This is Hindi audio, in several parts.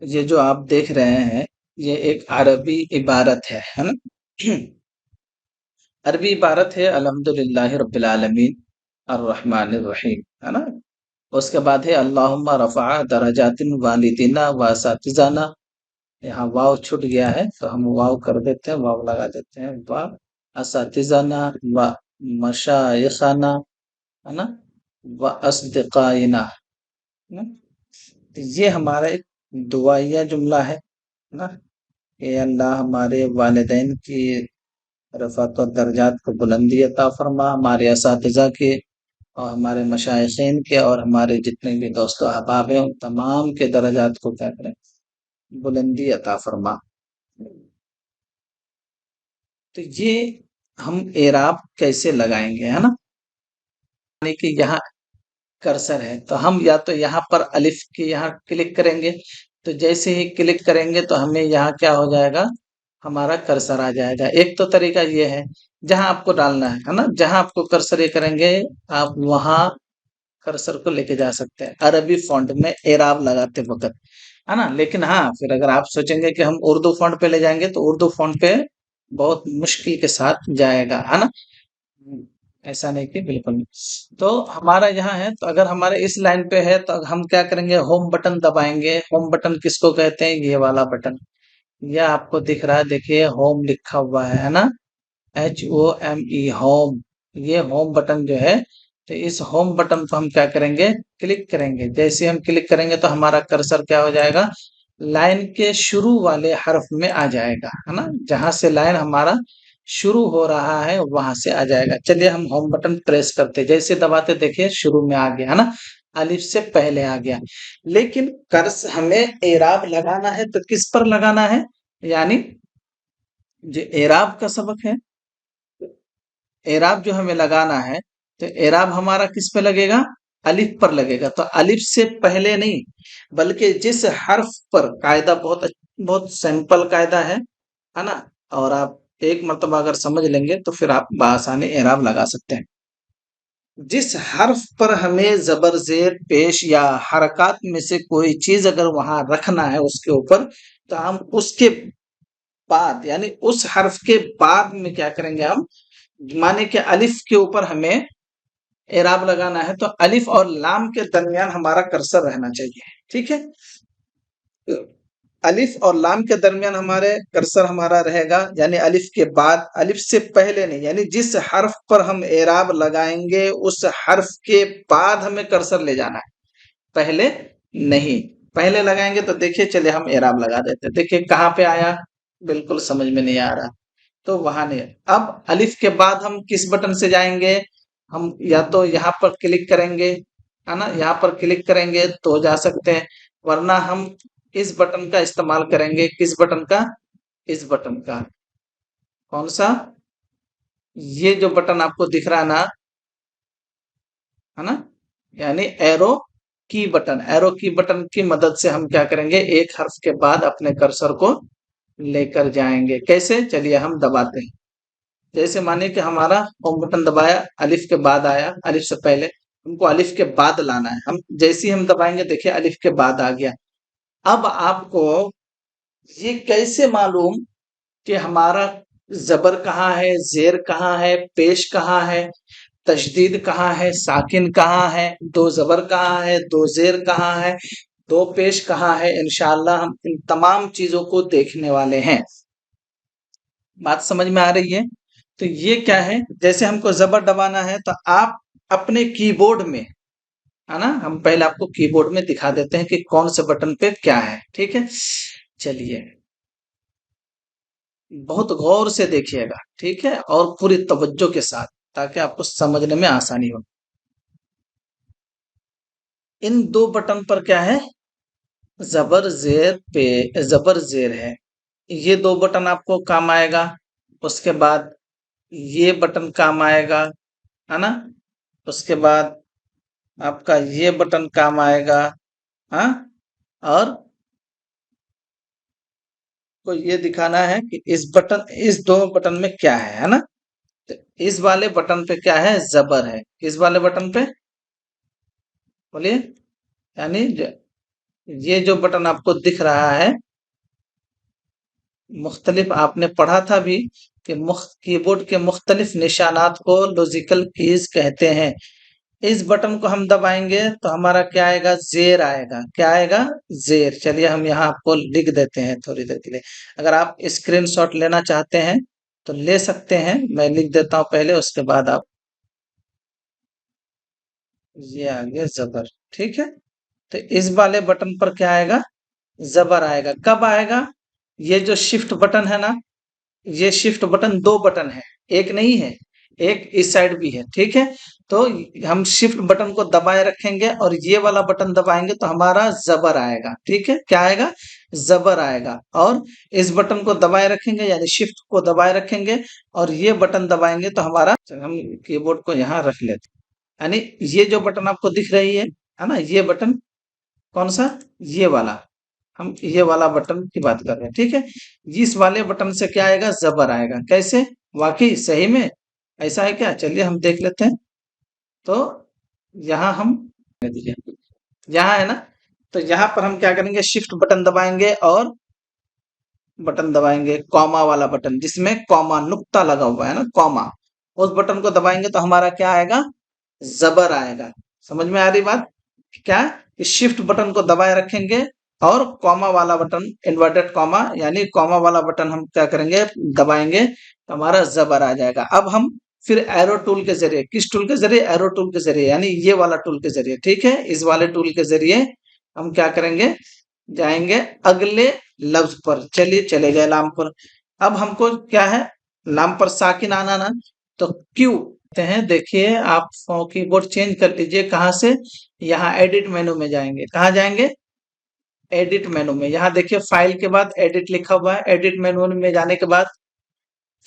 ये जो आप देख रहे हैं, ये एक अरबी इबारत है ना? अरबी इबारत है अल्हम्दुलिल्लाहि रब्बिल आलमीन अर्रहमानिर रहीम, है ना? उसके बाद है अल्लाहुम्मा रफ़अ दरजातिन वालिदिना व असातिज़ाना। यहाँ वाव छूट गया है तो हम वाव कर देते हैं, वाव लगा देते हैं। व असातिज़ाना व मशाइखना, है ना? व अस्दिक़ाइना, है ना? तो ये हमारा एक दुआइया जुमला है ना? ये अल्लाह हमारे वालिदैन की रफ़अत व दर्जात को बुलंदी अता फरमा, हमारे असातिज़ा के और हमारे मशाइखीन के और हमारे जितने भी दोस्तों अहबाब हैं उन तमाम के दर्जात को क्या करें, बुलंदी अता फरमा। तो ये हम एराब कैसे लगाएंगे, है ना? यानी कि यहाँ कर्सर है तो हम या तो यहाँ पर अलिफ के यहाँ क्लिक करेंगे, तो जैसे ही क्लिक करेंगे तो हमें यहाँ क्या हो जाएगा, हमारा कर्सर आ जाएगा। एक तो तरीका ये है, जहां आपको डालना है ना, जहां आपको कर्सर ये करेंगे आप वहां कर्सर को लेके जा सकते हैं अरबी फॉन्ट में एराब लगाते वक्त, है ना? लेकिन हाँ, फिर अगर आप सोचेंगे कि हम उर्दू फॉन्ट पे ले जाएंगे तो उर्दू फॉन्ट पे बहुत मुश्किल के साथ जाएगा, है ना? ऐसा नहीं कि बिल्कुल नहीं। तो हमारा यहाँ है तो अगर हमारे इस लाइन पे है तो हम क्या करेंगे, होम बटन दबाएंगे। होम बटन किसको कहते हैं, ये वाला बटन। यह आपको दिख रहा है, देखिए होम लिखा हुआ है ना? HOME home. ये होम बटन जो है, तो इस होम बटन को हम क्या करेंगे, क्लिक करेंगे। जैसे हम क्लिक करेंगे तो हमारा कर्सर क्या हो जाएगा, लाइन के शुरू वाले हर्फ में आ जाएगा, है ना? जहां से लाइन हमारा शुरू हो रहा है वहां से आ जाएगा। चलिए हम होम बटन प्रेस करते, जैसे दबाते देखिए शुरू में आ गया, है ना? अलिफ से पहले आ गया। लेकिन कर्स हमें एराब लगाना है तो किस पर लगाना है, यानी जो एराब का सबक है, एराब जो हमें लगाना है, तो एराब हमारा किस पे लगेगा, अलिफ पर लगेगा। तो अलिफ से पहले नहीं, बल्कि जिस हर्फ पर, कायदा बहुत बहुत सिंपल कायदा है ना? और आप एक मर्तबा अगर समझ लेंगे तो फिर आप बआसानी एराब लगा सकते हैं। जिस हर्फ पर हमें जबर जेर पेश या हरकत में से कोई चीज अगर वहां रखना है उसके ऊपर, तो हम उसके बाद यानी उस हर्फ के बाद में क्या करेंगे, हम माने कि अलिफ के ऊपर हमें एराब लगाना है तो अलिफ और लाम के दरमियान हमारा कर्सर रहना चाहिए, ठीक है? अलिफ और लाम के दरमियान हमारे कर्सर हमारा रहेगा, यानी अलिफ के बाद, अलिफ से पहले नहीं। यानी जिस हर्फ पर हम एराब लगाएंगे उस हर्फ के बाद हमें कर्सर ले जाना है, पहले नहीं। पहले लगाएंगे तो देखिए, चलिए हम एराब लगा देते हैं। देखिए कहाँ पे आया, बिल्कुल समझ में नहीं आ रहा, तो वहां नहीं। अब अलिफ के बाद हम किस बटन से जाएंगे, हम या तो यहाँ पर क्लिक करेंगे, है ना? यहाँ पर क्लिक करेंगे तो जा सकते हैं, वरना हम इस बटन का इस्तेमाल करेंगे। किस बटन का, इस बटन का। कौन सा, ये जो बटन आपको दिख रहा है ना, है ना? यानी एरो की बटन, एरो की बटन की मदद से हम क्या करेंगे, एक हर्फ के बाद अपने कर्सर को लेकर जाएंगे। कैसे, चलिए हम दबाते हैं। जैसे मानिए कि हमारा होम बटन दबाया, अलिफ के बाद आया, अलिफ से पहले हमको अलिफ के बाद लाना है। हम जैसे ही हम दबाएंगे देखिए अलिफ के बाद आ गया। अब आपको ये कैसे मालूम कि हमारा जबर कहाँ है, जेर कहाँ है, पेश कहाँ है, तशदीद कहाँ है, साकिन कहाँ है, दो जबर कहाँ है, दो जेर कहाँ है, दो पेश कहाँ है? इंशाअल्लाह हम इन तमाम चीजों को देखने वाले हैं। बात समझ में आ रही है? तो ये क्या है, जैसे हमको जबर दबाना है तो आप अपने कीबोर्ड में, है ना, हम पहले आपको कीबोर्ड में दिखा देते हैं कि कौन से बटन पे क्या है, ठीक है? चलिए बहुत गौर से देखिएगा, ठीक है, और पूरी तवज्जो के साथ, ताकि आपको समझने में आसानी हो। इन दो बटन पर क्या है, जबर जेर पे, जबर जेर है। ये दो बटन आपको काम आएगा। उसके बाद ये बटन काम आएगा, है ना? उसके बाद आपका ये बटन काम आएगा, हाँ? और को ये दिखाना है कि इस बटन, इस दो बटन में क्या है ना? तो इस वाले बटन पे क्या है, जबर है। किस वाले बटन पे, बोलिए, यानी ये जो बटन आपको दिख रहा है, मुख्तलिफ आपने पढ़ा था भी कि कीबोर्ड के मुख्तलिफ निशानात को लॉजिकल कीज कहते हैं। इस बटन को हम दबाएंगे तो हमारा क्या आएगा, जेर आएगा। क्या आएगा, जेर। चलिए हम यहाँ आपको लिख देते हैं थोड़ी देर के लिए। अगर आप स्क्रीनशॉट लेना चाहते हैं तो ले सकते हैं, मैं लिख देता हूँ पहले, उसके बाद आप। ये आ गया जबर, ठीक है। तो इस वाले बटन पर क्या आएगा, जबर आएगा। कब आएगा, ये जो शिफ्ट बटन है ना, ये शिफ्ट बटन दो बटन है, एक नहीं है, एक इस साइड भी है, ठीक है। तो हम शिफ्ट बटन को दबाए रखेंगे और ये वाला बटन दबाएंगे तो हमारा जबर आएगा, ठीक है। क्या आएगा, जबर आएगा। और इस बटन को दबाए रखेंगे यानी शिफ्ट को दबाए रखेंगे और ये बटन दबाएंगे तो हमारा, हम कीबोर्ड को यहाँ रख लेते हैं। यानी ये जो बटन आपको दिख रही है ना, ये बटन कौन सा, ये वाला, हम ये वाला बटन की बात कर रहे हैं, ठीक है। इस वाले बटन से क्या आएगा, जबर आएगा। कैसे, वाकई सही में ऐसा है क्या, चलिए हम देख लेते हैं। तो यहाँ हम, यहाँ है ना, तो यहाँ पर हम क्या करेंगे, शिफ्ट बटन दबाएंगे और बटन दबाएंगे कॉमा वाला बटन, जिसमें कॉमा नुक्ता लगा हुआ है ना, कॉमा, उस बटन को दबाएंगे तो हमारा क्या आएगा, जबर आएगा। समझ में आ रही बात, क्या, कि शिफ्ट बटन को दबाए रखेंगे और कॉमा वाला बटन, इन्वर्टेड कॉमा यानी कॉमा वाला बटन हम क्या करेंगे, दबाएंगे तो हमारा जबर आ जाएगा। अब हम फिर एरो टूल के जरिए, किस टूल के जरिए, एरो टूल के जरिए यानी ये वाला टूल के जरिए, ठीक है, इस वाले टूल के जरिए हम क्या करेंगे, जाएंगे अगले लफ्ज पर। चलिए चले गए लाम पर। अब हमको क्या है, लाम पर साकिन आना ना, तो क्यों कहते हैं, देखिए आप कीबोर्ड चेंज कर लीजिए। कहाँ से, यहाँ एडिट मेनू में जाएंगे। कहाँ जाएंगे, एडिट मेनू में। यहाँ देखिए फाइल के बाद एडिट लिखा हुआ है, एडिट मेनू में जाने के बाद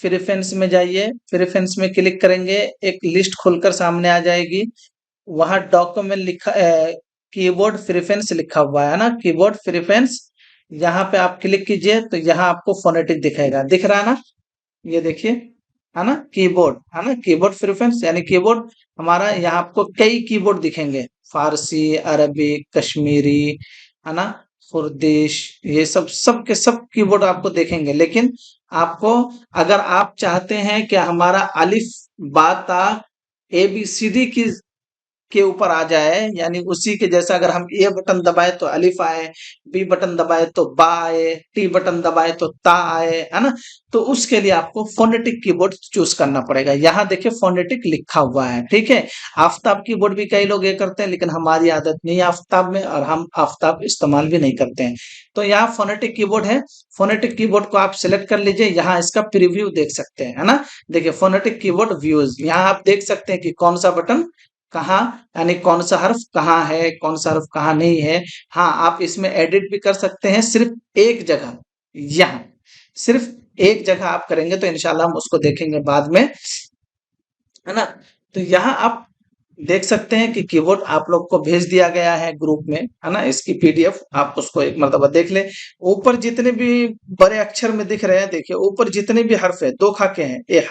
प्रेफरेंस में जाइए, प्रेफरेंस में क्लिक करेंगे, एक लिस्ट खुलकर सामने आ जाएगी। वहां डॉक्यूमेंट लिखा, कीबोर्ड प्रेफरेंस लिखा हुआ है ना, कीबोर्ड प्रेफरेंस, यहाँ पे आप क्लिक कीजिए तो यहाँ आपको फोनेटिक दिखेगा, दिख रहा है ना, ये देखिए, है ना, कीबोर्ड, है ना, कीबोर्ड प्रेफरेंस यानी कीबोर्ड हमारा, यहाँ आपको कई कीबोर्ड दिखेंगे, फारसी, अरबी, कश्मीरी, है ना, कुर्दिश, ये सब के सब कीबोर्ड आपको देखेंगे। लेकिन आपको, अगर आप चाहते हैं कि हमारा अलिफ बा ता ABCD की के ऊपर आ जाए, यानी उसी के जैसा, अगर हम ए बटन दबाए तो अलिफ आए, बी बटन दबाए तो बा आए, टी बटन दबाए तो ता आए, है ना, तो उसके लिए आपको फोनेटिक कीबोर्ड चूज करना पड़ेगा। यहाँ देखिए फोनेटिक लिखा हुआ है, ठीक है। आफ्ताब कीबोर्ड भी कई लोग ये करते हैं, लेकिन हमारी आदत नहीं है आफ्ताब में, और हम आफ्ताब इस्तेमाल भी नहीं करते हैं। तो यहाँ फोनेटिक कीबोर्ड है, फोनेटिक कीबोर्ड को आप सिलेक्ट कर लीजिए। यहाँ इसका प्रीव्यू देख सकते हैं, है ना, देखिए फोनेटिक कीबोर्ड व्यूज, यहाँ आप देख सकते हैं कि कौन सा बटन कहाँ, यानी कौन सा हर्फ कहाँ है, कौन सा हर्फ कहाँ नहीं है। हाँ, आप इसमें एडिट भी कर सकते हैं, सिर्फ एक जगह, यहाँ सिर्फ एक जगह आप करेंगे, तो इंशाल्लाह हम उसको देखेंगे बाद में, है ना। तो यहाँ आप देख सकते हैं कि कीबोर्ड आप लोग को भेज दिया गया है ग्रुप में, है ना, इसकी PDF आप उसको एक मर्तबा देख ले। ऊपर जितने भी बड़े अक्षर में दिख रहे हैं, देखिए ऊपर जितने भी हर्फ है, दो खाके हैं, ये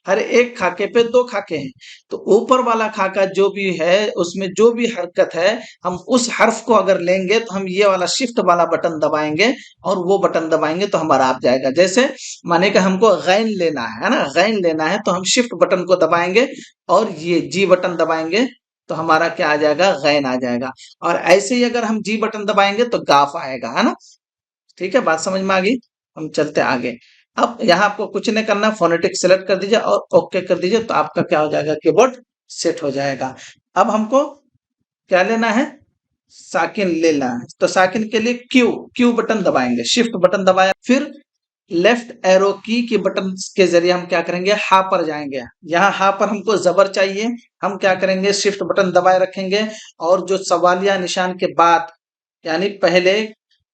हर एक खाके पे दो खाके हैं। तो ऊपर वाला खाका जो भी है, उसमें जो भी हरकत है, हम उस हर्फ को अगर लेंगे तो हम ये वाला शिफ्ट वाला बटन दबाएंगे और वो बटन दबाएंगे तो हमारा आप जाएगा। जैसे माने कि हमको गैन लेना है ना, गैन लेना है तो हम शिफ्ट बटन को दबाएंगे और ये जी बटन दबाएंगे तो हमारा क्या आ जाएगा, गैन आ जाएगा। और ऐसे ही अगर हम जी बटन दबाएंगे तो गाफ आएगा, है ना। ठीक है, बात समझ में आ गई, हम चलते आगे। अब यहाँ आपको कुछ नहीं करना, फोनेटिक सेलेक्ट कर दीजिए और ओके कर दीजिए, तो आपका क्या हो जाएगा, कीबोर्ड सेट हो जाएगा। अब हमको क्या लेना है, साकिन लेना है, तो साकिन के लिए क्यू क्यू बटन दबाएंगे, शिफ्ट बटन दबाया, फिर लेफ्ट एरो की के बटन के जरिए हम क्या करेंगे, हा पर जाएंगे। यहाँ हा पर हमको जबर चाहिए, हम क्या करेंगे, शिफ्ट बटन दबाए रखेंगे और जो सवालिया निशान के बाद, यानी पहले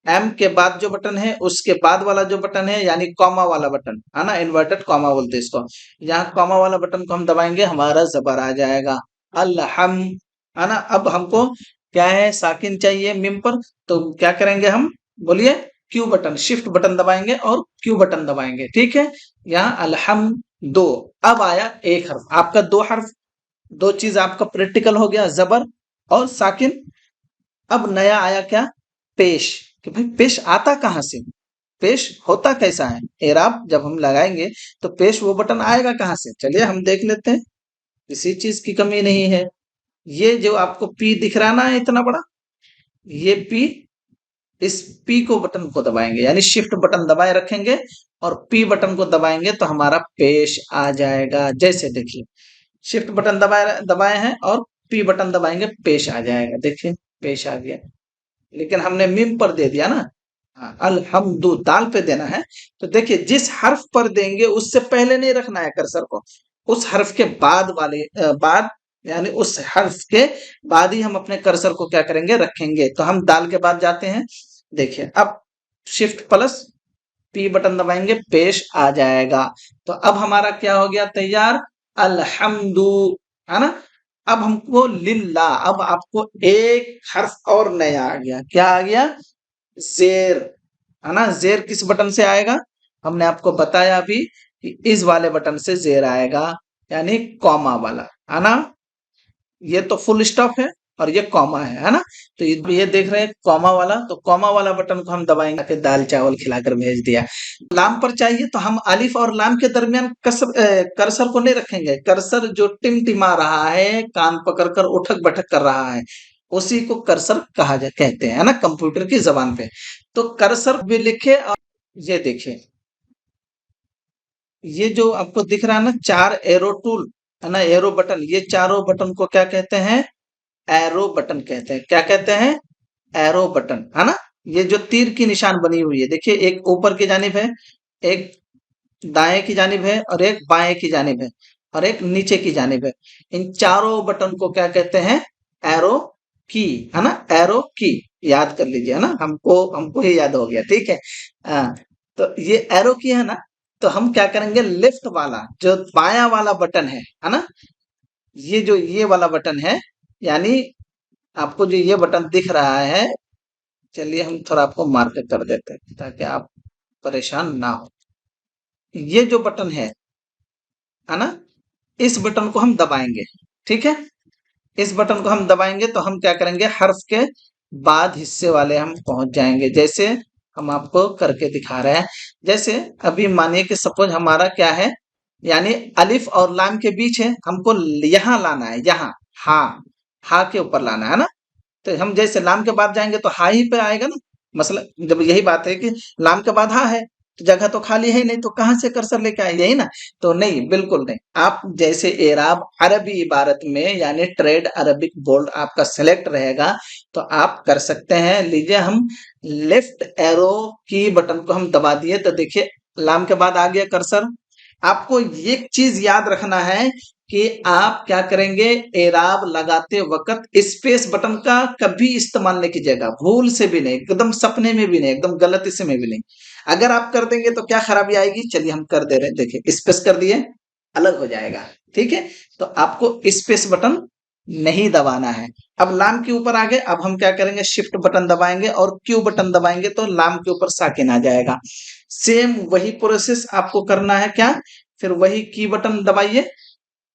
एम के बाद जो बटन है उसके बाद वाला जो बटन है, यानी कॉमा वाला बटन, है ना, इन्वर्टेड कॉमा बोलते हैं इसको, यहाँ कॉमा वाला बटन को हम दबाएंगे, हमारा जबर आ जाएगा, अल्हम, है ना। अब हमको क्या है, साकिन चाहिए मीम पर, तो क्या करेंगे हम, बोलिए, क्यू बटन, शिफ्ट बटन दबाएंगे और क्यू बटन दबाएंगे, ठीक है। यहाँ अलहम दो, अब आया एक हर्फ, आपका दो हर्फ, दो चीज आपका प्रैक्टिकल हो गया, जबर और साकिन। अब नया आया क्या, पेश, कि भाई पेश आता कहाँ से, पेश होता कैसा है, एराब जब हम लगाएंगे तो पेश वो बटन आएगा कहाँ से, चलिए हम देख लेते हैं। किसी चीज की कमी नहीं है। ये जो आपको पी दिख रहा ना इतना बड़ा, ये पी, इस पी को बटन को दबाएंगे, यानी शिफ्ट बटन दबाए रखेंगे और पी बटन को दबाएंगे तो हमारा पेश आ जाएगा। जैसे देखिए शिफ्ट बटन दबाए दबाए हैं और पी बटन दबाएंगे, पेश आ जाएगा। देखिए पेश आ गया, लेकिन हमने मीम पर दे दिया ना। हाँ, अलहम्दु दाल पे देना है। तो देखिए जिस हर्फ पर देंगे उससे पहले नहीं रखना है कर्सर को, उस हर्फ के बाद वाले बाद, यानी उस हर्फ के बाद ही हम अपने कर्सर को क्या करेंगे, रखेंगे। तो हम दाल के बाद जाते हैं। देखिए अब शिफ्ट प्लस पी बटन दबाएंगे, पेश आ जाएगा। तो अब हमारा क्या हो गया तैयार, अलहम्दु, है ना। अब हमको लिल्ला, अब आपको एक हर्फ और नया आ गया, क्या आ गया, जेर, है ना। जेर किस बटन से आएगा, हमने आपको बताया अभी कि इस वाले बटन से जेर आएगा, यानी कॉमा वाला, है ना। ये तो फुल स्टॉप है और ये कॉमा है ना। तो ये देख रहे हैं कॉमा वाला, तो कॉमा वाला बटन को हम दबाएंगे, फिर दाल चावल खिलाकर भेज दिया। लाम पर चाहिए तो हम अलिफ और लाम के दरमियान कर्सर को नहीं रखेंगे। कर्सर जो टिमटिमा रहा है, कान पकड़कर उठक बैठक कर रहा है, उसी को कर्सर कहा जा कहते हैं, है ना, कंप्यूटर की जबान पे। तो कर्सर भी लिखे। और ये देखिए ये जो आपको दिख रहा है ना, चार एरो टूल, है ना, एरो बटन, ये चारों बटन को क्या कहते हैं, एरो बटन कहते हैं। क्या कहते हैं, एरो बटन, है ना। ये जो तीर की निशान बनी हुई है, देखिए एक ऊपर की जानिब है, एक दाएं की जानिब है और एक बाएं की जानिब है और एक नीचे की जानिब है। इन चारों बटन को क्या कहते हैं, एरो की, है ना, एरो की। याद कर लीजिए, है ना, हमको हमको ये याद हो गया, ठीक है। तो ये एरो की है ना। तो हम क्या करेंगे, लेफ्ट वाला जो बाया वाला बटन है ना, ये जो ये वाला बटन है, यानी आपको जो ये बटन दिख रहा है, चलिए हम थोड़ा आपको मार्क कर देते हैं ताकि आप परेशान ना हो। ये जो बटन है ना, इस बटन को हम दबाएंगे, ठीक है। इस बटन को हम दबाएंगे तो हम क्या करेंगे, हर्फ के बाद हिस्से वाले हम पहुंच जाएंगे। जैसे हम आपको करके दिखा रहे हैं। जैसे अभी मानिए कि सपोज हमारा क्या है, यानी अलिफ और लाम के बीच है, हमको यहाँ लाना है, यहाँ हा, हा के ऊपर लाना है ना। तो हम जैसे लाम के बाद जाएंगे तो हा ही पे आएगा ना। मसला जब यही बात है कि लाम के बाद हा है तो जगह तो खाली है ही नहीं, तो कहाँ से कर्सर लेके आए, यही ना। तो नहीं, बिल्कुल नहीं। आप जैसे एराब अरबी इबारत में, यानी ट्रेड अरबिक बोल्ड आपका सेलेक्ट रहेगा तो आप कर सकते हैं। लीजिए हम लेफ्ट एरो की बटन को हम दबा दिए तो देखिए लाम के बाद आ गया कर्सर। आपको एक चीज याद रखना है कि आप क्या करेंगे, एराब लगाते वक्त स्पेस बटन का कभी इस्तेमाल नहीं कीजिएगा, भूल से भी नहीं, एकदम सपने में भी नहीं, एकदम गलती से में भी नहीं। अगर आप कर देंगे तो क्या खराबी आएगी, चलिए हम कर दे रहे हैं। देखिए स्पेस कर दिए, अलग हो जाएगा, ठीक है। तो आपको स्पेस बटन नहीं दबाना है। अब लाम के ऊपर आ गए, अब हम क्या करेंगे, शिफ्ट बटन दबाएंगे और क्यू बटन दबाएंगे तो लाम के ऊपर साकिन आ जाएगा। सेम वही प्रोसेस आपको करना है, क्या, फिर वही की बटन दबाइए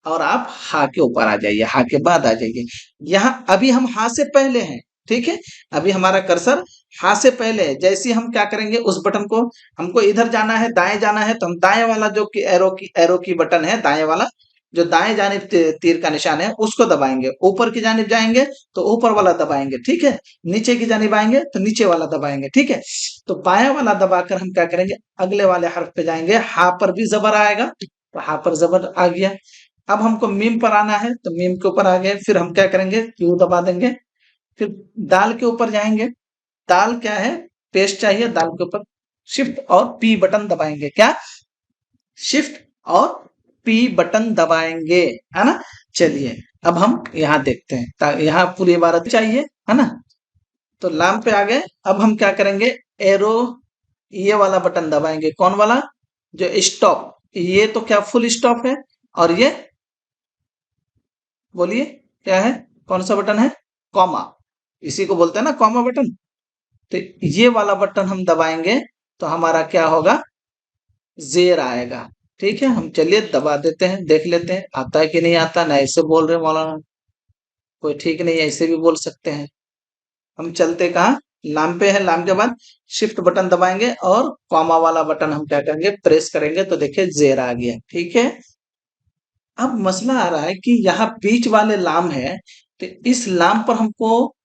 और आप हा के ऊपर आ जाइए, हा के बाद आ जाइए। यहाँ अभी हम हा से पहले हैं, ठीक है। अभी हमारा कर्सर हा से पहले है। जैसे हम क्या करेंगे, उस बटन को, हमको इधर जाना है, दाएं जाना है, तो हम दाएं वाला जो कि एरो की बटन है, दाएं वाला जो दाएं जानिब तीर का निशान है उसको दबाएंगे। ऊपर की जानिब जाएंगे तो ऊपर वाला दबाएंगे, ठीक है। नीचे की जानिब आएंगे तो नीचे वाला दबाएंगे, ठीक है। तो बायां वाला दबाकर हम क्या करेंगे, अगले वाले हर्फ पे जाएंगे, हा पर भी जबर आएगा तो हा पर जबर आ गया। अब हमको मीम पर आना है तो मीम के ऊपर आ गए, फिर हम क्या करेंगे, क्यू दबा देंगे। फिर दाल के ऊपर जाएंगे, दाल क्या है, पेस्ट चाहिए, दाल के ऊपर शिफ्ट और पी बटन दबाएंगे, क्या, शिफ्ट और पी बटन दबाएंगे, है ना। चलिए अब हम यहाँ देखते हैं, यहाँ पूरी इबारत चाहिए, है ना। तो लाम पे आ गए। अब हम क्या करेंगे, एरो ये वाला बटन दबाएंगे, कौन वाला, जो स्टॉप, ये तो क्या फुल स्टॉप है, और ये बोलिए क्या है, कौन सा बटन है, कॉमा, इसी को बोलते हैं ना कॉमा बटन। तो ये वाला बटन हम दबाएंगे तो हमारा क्या होगा, जेर आएगा, ठीक है। हम चलिए दबा देते हैं, देख लेते हैं आता है कि नहीं आता। ना ऐसे बोल रहे मौलाना, कोई ठीक नहीं, ऐसे भी बोल सकते हैं। हम चलते कहाँ, लाम पे है, लाम के बाद शिफ्ट बटन दबाएंगे और कॉमा वाला बटन हम क्या करेंगे, प्रेस करेंगे तो देखिए जेर आ गया। ठीक है, अब मसला आ रहा है कि यहाँ बीच वाले लाम है, तो इस लाम पर हमको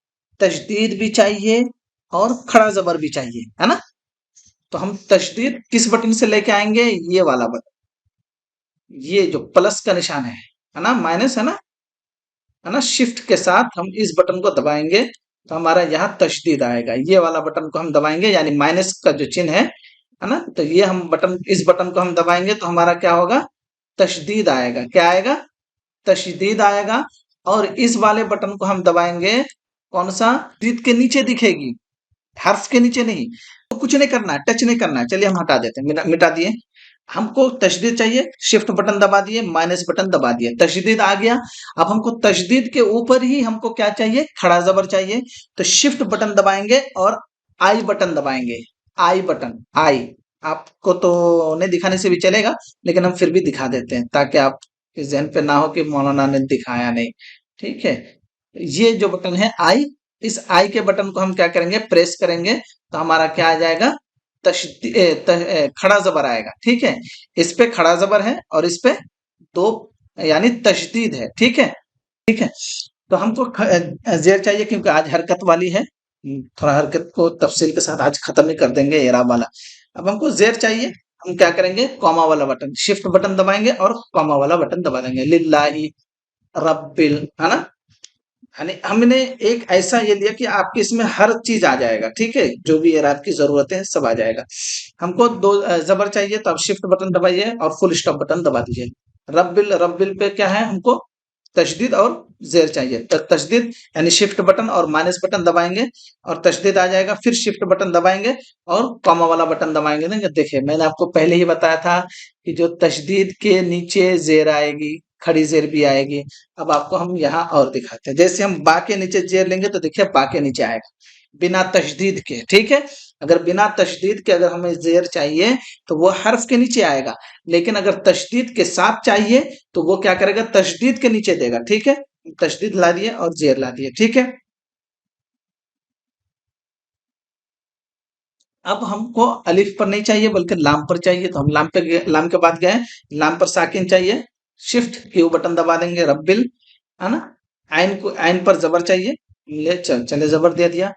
तशदीद भी चाहिए और खड़ा जबर भी चाहिए, है ना। तो हम तशदीद किस बटन से लेके आएंगे, ये वाला बटन, ये जो प्लस का निशान है ना, माइनस है ना, शिफ्ट के साथ हम इस बटन को दबाएंगे तो हमारा यहाँ तशदीद आएगा। ये वाला बटन को हम दबाएंगे, यानी माइनस का जो चिन्ह है ना, तो ये हम बटन, इस बटन को हम दबाएंगे तो हमारा क्या होगा, तशदीद आएगा। क्या आएगा, तशदीद आएगा। और इस वाले बटन को हम दबाएंगे, कौन सा, तशदीद के नीचे दिखेगी, हर्फ के नीचे नहीं। तो कुछ नहीं करना है, टच नहीं करना है। चलिए हम हटा देते हैं, मिटा दिए। हमको तशदीद चाहिए, शिफ्ट बटन दबा दिए, माइनस बटन दबा दिए, तशदीद आ गया। अब हमको तशदीद के ऊपर ही हमको क्या चाहिए, खड़ा जबर चाहिए। तो शिफ्ट बटन दबाएंगे और आई बटन दबाएंगे। आई बटन, आई, आपको तो नहीं दिखाने से भी चलेगा, लेकिन हम फिर भी दिखा देते हैं ताकि आप के ज़हन पे ना हो कि मौलाना ने दिखाया नहीं। ठीक है, ये जो बटन है आई, इस आई के बटन को हम क्या करेंगे, प्रेस करेंगे तो हमारा क्या आ जाएगा, खड़ा जबर आएगा। ठीक है, इस पे खड़ा जबर है और इस पे दो, यानी तशदीद है। ठीक है, ठीक है। तो हमको जेर चाहिए क्योंकि आज हरकत वाली है, थोड़ा हरकत को तफसील के साथ आज खत्म ही कर देंगे एराब वाला। अब हमको जेर चाहिए, हम क्या करेंगे, कॉमा वाला बटन, शिफ्ट बटन दबाएंगे और कॉमा वाला बटन दबा देंगे, लिल्लाही रब्बिल, है ना। यानी हमने एक ऐसा ये लिया कि आपके इसमें हर चीज आ जाएगा। ठीक है, जो भी एराब की जरूरत है सब आ जाएगा। हमको दो जबर चाहिए तो आप शिफ्ट बटन दबाइए और फुल स्टॉप बटन दबा दीजिए। रब्बिल, रब्बिल पे क्या है, हमको तशदीद और जेर चाहिए। तो तशदीद यानी शिफ्ट बटन और माइनस बटन दबाएंगे और तशदीद आ जाएगा, फिर शिफ्ट बटन दबाएंगे और कॉमा वाला बटन दबाएंगे ना। देखिए मैंने आपको पहले ही बताया था कि जो तशदीद के नीचे जेर आएगी, खड़ी जेर भी आएगी। अब आपको हम यहाँ और दिखाते हैं, जैसे हम बा के नीचे जेर लेंगे तो देखिए बा के नीचे आएगा बिना तशदीद के। ठीक है, अगर बिना तशदीद के अगर हमें जेर चाहिए तो वो हर्फ के नीचे आएगा, लेकिन अगर तशदीद के साथ चाहिए तो वो क्या करेगा, तशदीद के नीचे देगा। ठीक है, तशदीद ला दिए और जेर ला दिए। ठीक है, अब हमको अलिफ पर नहीं चाहिए बल्कि लाम पर चाहिए, तो हम लाम पे लाम के बाद गए, लाम पर साकिन चाहिए, शिफ्ट क्यू बटन दबा देंगे, रब्बिल, है ना। आइन को, आइन पर जबर चाहिए, चले जबर दे दिया।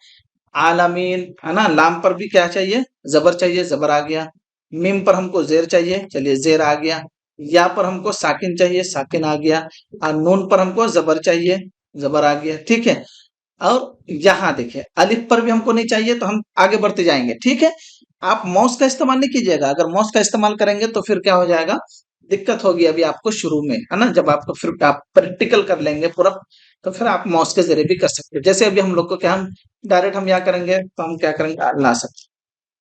आलमीन, है ना, लाम पर भी क्या चाहिए, जबर चाहिए, जबर आ गया। मीम पर हमको जेर चाहिए, चलिए जेर आ गया। या पर हमको साकिन चाहिए, साकिन आ गया। और नून पर हमको जबर चाहिए, जबर आ गया। ठीक है, और यहाँ देखिए अलिफ पर भी हमको नहीं चाहिए तो हम आगे बढ़ते जाएंगे। ठीक है, आप माउस का इस्तेमाल नहीं कीजिएगा, अगर माउस का इस्तेमाल करेंगे तो फिर क्या हो जाएगा, दिक्कत होगी अभी आपको शुरू में, है ना। जब आपको फिर आप प्रैक्टिकल कर लेंगे पूरा, तो फिर आप माउस के जरिए भी कर सकते हैं। जैसे अभी हम लोग को क्या, हम डायरेक्ट हम यहाँ करेंगे तो हम क्या करेंगे, ला सकते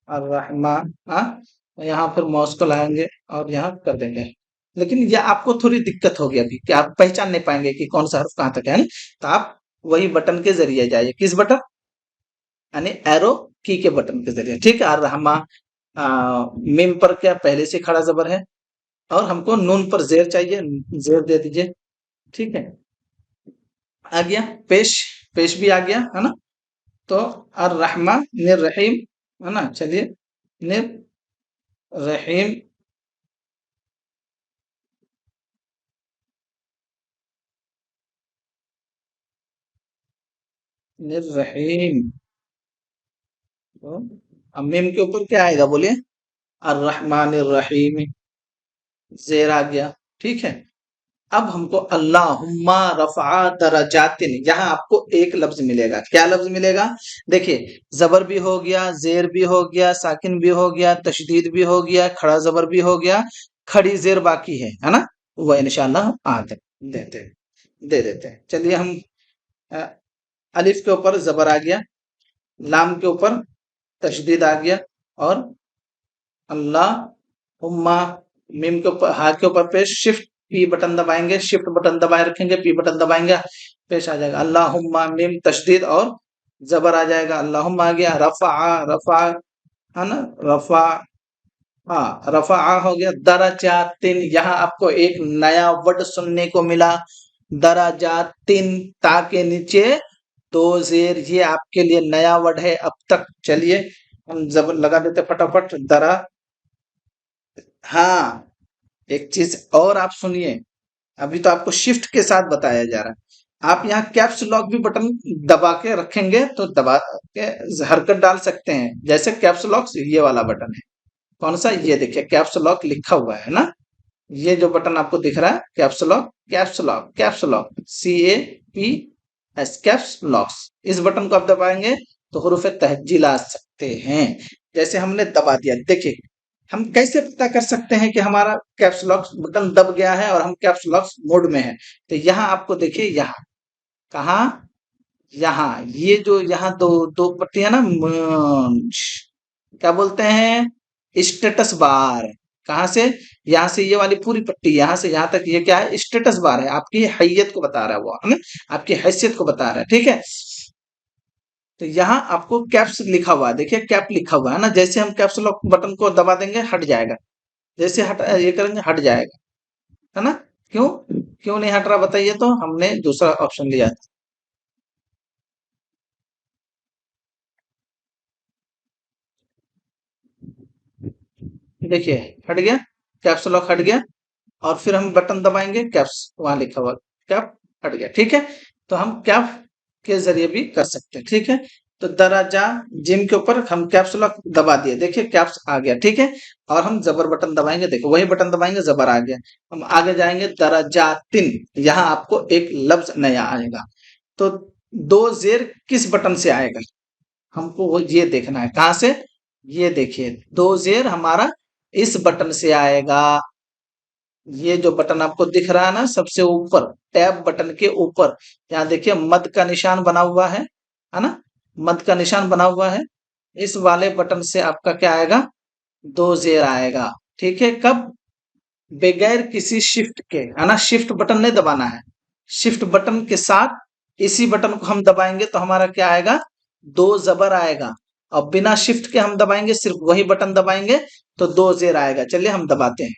अर्रहमान, हाँ, यहाँ फिर माउस को लाएंगे और यहाँ कर देंगे। लेकिन ये आपको थोड़ी दिक्कत होगी अभी कि आप पहचान नहीं पाएंगे कि कौन सा हर्फ कहाँ तक है ना? तो आप वही बटन के जरिए जाइए, किस बटन, यानी एरो की के बटन के जरिए। ठीक है, अर्रहमा, मीम पर क्या पहले से खड़ा जबर है, और हमको नून पर जेर चाहिए, जेर दे दीजिए। ठीक है, आ गया पेश, पेश भी आ गया, है ना। तो अर्रहमान निर्रहीम, है ना, चलिए निर्रहीम, निर्रहीम। तो अब मीम के ऊपर क्या आएगा बोलिए, अर्रहमान रहीम, जेर आ गया। ठीक है, अब हमको अल्लाहुम्मा रफ़ा दरजातिन, यहाँ आपको एक लफ्ज मिलेगा। क्या लफ्ज मिलेगा, देखिए जबर भी हो गया, जेर भी हो गया, साकिन भी हो गया, तशदीद भी हो गया, खड़ा जबर भी हो गया, खड़ी जेर बाकी है ना। वह इंशाल्लाह हम आते देते दे देते हैं। चलिए हम अ, अलिफ के ऊपर जबर आ गया, लाम के ऊपर तशदीद आ गया, और अल्लाह उम्मा, मीम के ऊपर, हा के ऊपर पे शिफ्ट पी बटन दबाएंगे, शिफ्ट बटन दबाए रखेंगे, पी बटन दबाएंगे, पेश आ जाएगा अल्लाहुम्मा, मीम तशदीद और जबर आ जाएगा। अल्लाहुम्मा आ गया, रफा, रफा, है ना, रफा, हाँ रफा हो गया। दराजातिन, यहाँ आपको एक नया वर्ड सुनने को मिला, दराजातिन, ता के नीचे दो जेर ये आपके लिए नया वर्ड है अब तक। चलिए हम जब लगा देते फटाफट दरा। हाँ, एक चीज और आप सुनिए, अभी तो आपको शिफ्ट के साथ बताया जा रहा है। आप यहाँ कैप्स लॉक भी बटन दबा के रखेंगे तो दबा के हरकत डाल सकते हैं। जैसे कैप्स लॉक ये वाला बटन है, कौन सा, ये देखिए कैप्स लॉक लिखा हुआ है ना, ये जो बटन आपको दिख रहा है caps lock, caps lock, caps lock, CAPS, caps locks. इस बटन को आप दबाएंगे तो हुरूफ तहज्जी ला सकते हैं। जैसे हमने दबा दिया, देखिए हम कैसे पता कर सकते हैं कि हमारा कैप्स लॉक बटन दब गया है और हम कैप्स लॉक मोड में है। तो यहाँ आपको देखिए, यहाँ कहा, यहाँ ये जो यहाँ दो दो पट्टी है ना, क्या बोलते हैं, स्टेटस बार। कहाँ से, यहाँ से ये वाली पूरी पट्टी यहाँ से यहाँ तक, ये क्या है, स्टेटस बार है, आपकी हैसियत को बता रहा है वो, है ना, आपकी हैसियत को बता रहा है, ठीक है। तो यहाँ आपको कैप्स लिखा हुआ है, देखिए कैप लिखा हुआ है ना, जैसे हम कैप्स लॉक बटन को दबा देंगे हट जाएगा, जैसे हट ये करेंगे हट जाएगा, है ना। क्यों, क्यों नहीं हट रहा बताइए, तो हमने दूसरा ऑप्शन लिया था। देखिए हट गया, कैप्स लॉक हट गया, और फिर हम बटन दबाएंगे कैप्स, वहां लिखा हुआ कैप हट गया, ठीक है। तो हम कैप के जरिए भी कर सकते हैं, ठीक है। तो दराजा जिम के ऊपर हम कैप्स लॉक दबा दिए, देखिए कैप्स आ गया, ठीक है। और हम जबर बटन दबाएंगे, देखो वही बटन दबाएंगे जबर आ गया। हम आगे जाएंगे दराजातिन, यहाँ आपको एक लफ्ज नया आएगा। तो दो जेर किस बटन से आएगा, हमको वो ये देखना है, कहां से, ये देखिए दो जेर हमारा इस बटन से आएगा। ये जो बटन आपको दिख रहा है ना सबसे ऊपर, टैब बटन के ऊपर, यहाँ देखिए मद का निशान बना हुआ है ना, मद का निशान बना हुआ है। इस वाले बटन से आपका क्या आएगा, दो जेर आएगा, ठीक है। कब, बगैर किसी शिफ्ट के, है ना, शिफ्ट बटन नहीं दबाना है। शिफ्ट बटन के साथ इसी बटन को हम दबाएंगे तो हमारा क्या आएगा, दो जबर आएगा। और बिना शिफ्ट के हम दबाएंगे, सिर्फ वही बटन दबाएंगे तो दो जेर आएगा। चलिए हम दबाते हैं,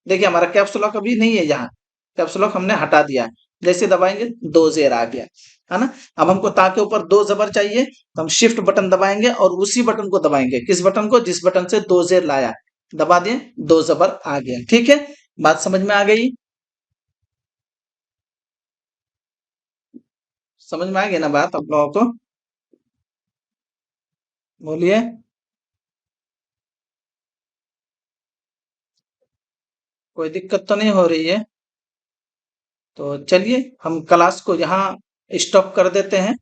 देखिए हमारा कैप्स लॉक अभी नहीं है, यहाँ कैप्स लॉक हमने हटा दिया है। जैसे दबाएंगे दो जेर आ गया, है ना। अब हमको ताके ऊपर दो जबर चाहिए तो हम शिफ्ट बटन दबाएंगे और उसी बटन को दबाएंगे, किस बटन को, जिस बटन से दो जेर लाया, दबा दिए, दो जबर आ गया, ठीक है। बात समझ में आ गई, समझ में आ गई ना बात आप लोगों को, बोलिए। कोई दिक्कत तो नहीं हो रही है, तो चलिए हम क्लास को यहाँ स्टॉप कर देते हैं।